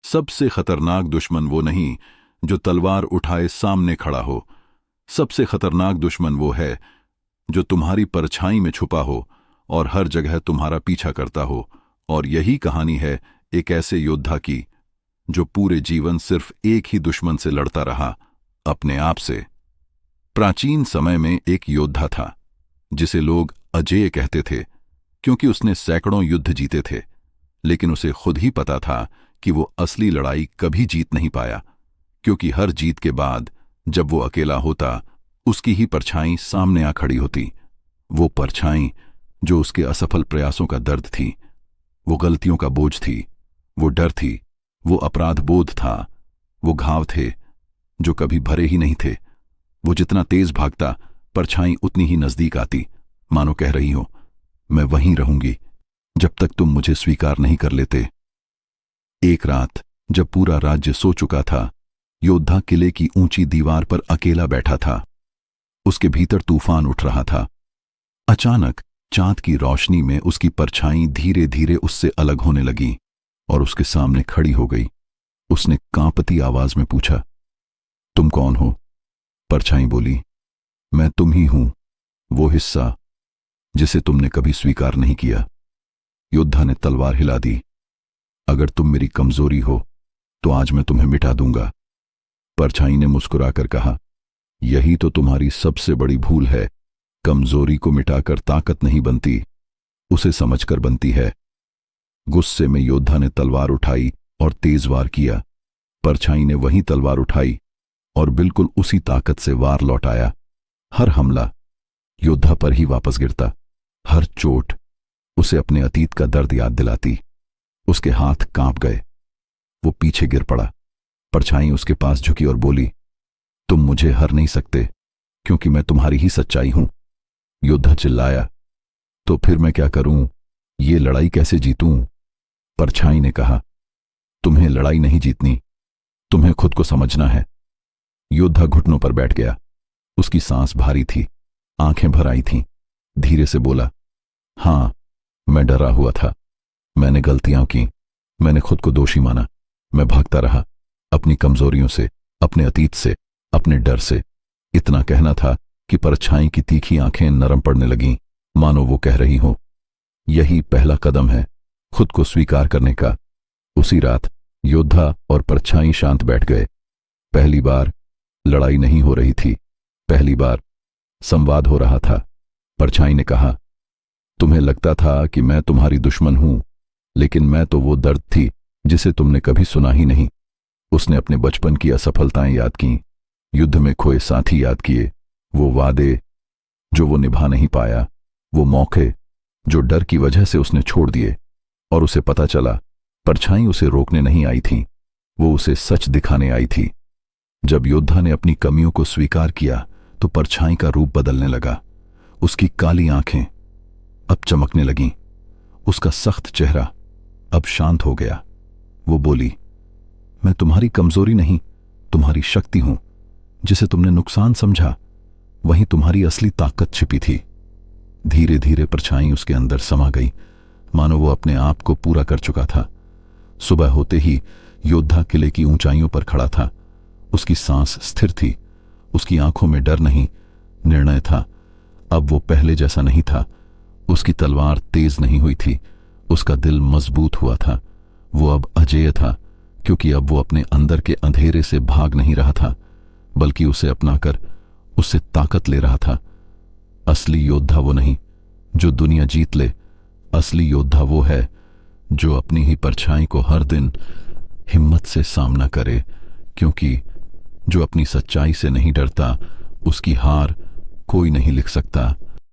सबसे खतरनाक दुश्मन वो नहीं जो तलवार उठाए सामने खड़ा हो। सबसे खतरनाक दुश्मन वो है जो तुम्हारी परछाई में छुपा हो और हर जगह तुम्हारा पीछा करता हो। और यही कहानी है एक ऐसे योद्धा की जो पूरे जीवन सिर्फ एक ही दुश्मन से लड़ता रहा, अपने आप से। प्राचीन समय में एक योद्धा था जिसे लोग अजेय कहते थे, क्योंकि उसने सैकड़ों युद्ध जीते थे। लेकिन उसे खुद ही पता था कि वो असली लड़ाई कभी जीत नहीं पाया, क्योंकि हर जीत के बाद जब वो अकेला होता, उसकी ही परछाई सामने आ खड़ी होती। वो परछाई जो उसके असफल प्रयासों का दर्द थी, वो गलतियों का बोझ थी, वो डर थी, वो अपराध बोध था, वो घाव थे जो कभी भरे ही नहीं थे। वो जितना तेज भागता, परछाई उतनी ही नजदीक आती, मानो कह रही हो, मैं वहीं रहूंगी जब तक तुम मुझे स्वीकार नहीं कर लेते। एक रात जब पूरा राज्य सो चुका था, योद्धा किले की ऊंची दीवार पर अकेला बैठा था। उसके भीतर तूफान उठ रहा था। अचानक चांद की रोशनी में उसकी परछाई धीरे धीरे उससे अलग होने लगी और उसके सामने खड़ी हो गई। उसने कांपती आवाज में पूछा, तुम कौन हो? परछाई बोली, मैं तुम ही हूं, वो हिस्सा जिसे तुमने कभी स्वीकार नहीं किया। योद्धा ने तलवार हिला दी। अगर तुम मेरी कमजोरी हो तो आज मैं तुम्हें मिटा दूंगा। परछाई ने मुस्कुराकर कहा, यही तो तुम्हारी सबसे बड़ी भूल है। कमजोरी को मिटाकर ताकत नहीं बनती, उसे समझकर बनती है। गुस्से में योद्धा ने तलवार उठाई और तेज वार किया। परछाई ने वही तलवार उठाई और बिल्कुल उसी ताकत से वार लौटाया। हर हमला योद्धा पर ही वापस गिरता। हर चोट उसे अपने अतीत का दर्द याद दिलाती। उसके हाथ कांप गए। वो पीछे गिर पड़ा। परछाई उसके पास झुकी और बोली, तुम मुझे हर नहीं सकते, क्योंकि मैं तुम्हारी ही सच्चाई हूं। योद्धा चिल्लाया, तो फिर मैं क्या करूं? ये लड़ाई कैसे जीतूं? परछाई ने कहा, तुम्हें लड़ाई नहीं जीतनी, तुम्हें खुद को समझना है। योद्धा घुटनों पर बैठ गया। उसकी सांस भारी थी, आंखें भर आई थीं। धीरे से बोला, हां, मैं डरा हुआ था, मैंने गलतियां की, मैंने खुद को दोषी माना। मैं भागता रहा, अपनी कमजोरियों से, अपने अतीत से, अपने डर से। इतना कहना था कि परछाई की तीखी आंखें नरम पड़ने लगीं, मानो वो कह रही हो, यही पहला कदम है खुद को स्वीकार करने का। उसी रात योद्धा और परछाई शांत बैठ गए। पहली बार लड़ाई नहीं हो रही थी, पहली बार संवाद हो रहा था। परछाई ने कहा, तुम्हें लगता था कि मैं तुम्हारी दुश्मन हूं, लेकिन मैं तो वो दर्द थी जिसे तुमने कभी सुना ही नहीं। उसने अपने बचपन की असफलताएं याद कीं, युद्ध में खोए साथी याद किए, वो वादे जो वो निभा नहीं पाया, वो मौके जो डर की वजह से उसने छोड़ दिए। और उसे पता चला, परछाई उसे रोकने नहीं आई थी, वो उसे सच दिखाने आई थी। जब योद्धा ने अपनी कमियों को स्वीकार किया तो परछाई का रूप बदलने लगा। उसकी काली आंखें अब चमकने लगीं, उसका सख्त चेहरा अब शांत हो गया। वो बोली, मैं तुम्हारी कमजोरी नहीं, तुम्हारी शक्ति हूं। जिसे तुमने नुकसान समझा, वहीं तुम्हारी असली ताकत छिपी थी। धीरे धीरे परछाई उसके अंदर समा गई, मानो वो अपने आप को पूरा कर चुका था। सुबह होते ही योद्धा किले की ऊंचाइयों पर खड़ा था। उसकी सांस स्थिर थी, उसकी आंखों में डर नहीं, निर्णय था। अब वो पहले जैसा नहीं था। उसकी तलवार तेज नहीं हुई थी, उसका दिल मजबूत हुआ था। वो अब अजेय था, क्योंकि अब वो अपने अंदर के अंधेरे से भाग नहीं रहा था, बल्कि उसे अपनाकर उससे ताकत ले रहा था। असली योद्धा वो नहीं जो दुनिया जीत ले, असली योद्धा वो है जो अपनी ही परछाई को हर दिन हिम्मत से सामना करे, क्योंकि जो अपनी सच्चाई से नहीं डरता, उसकी हार कोई नहीं लिख सकता।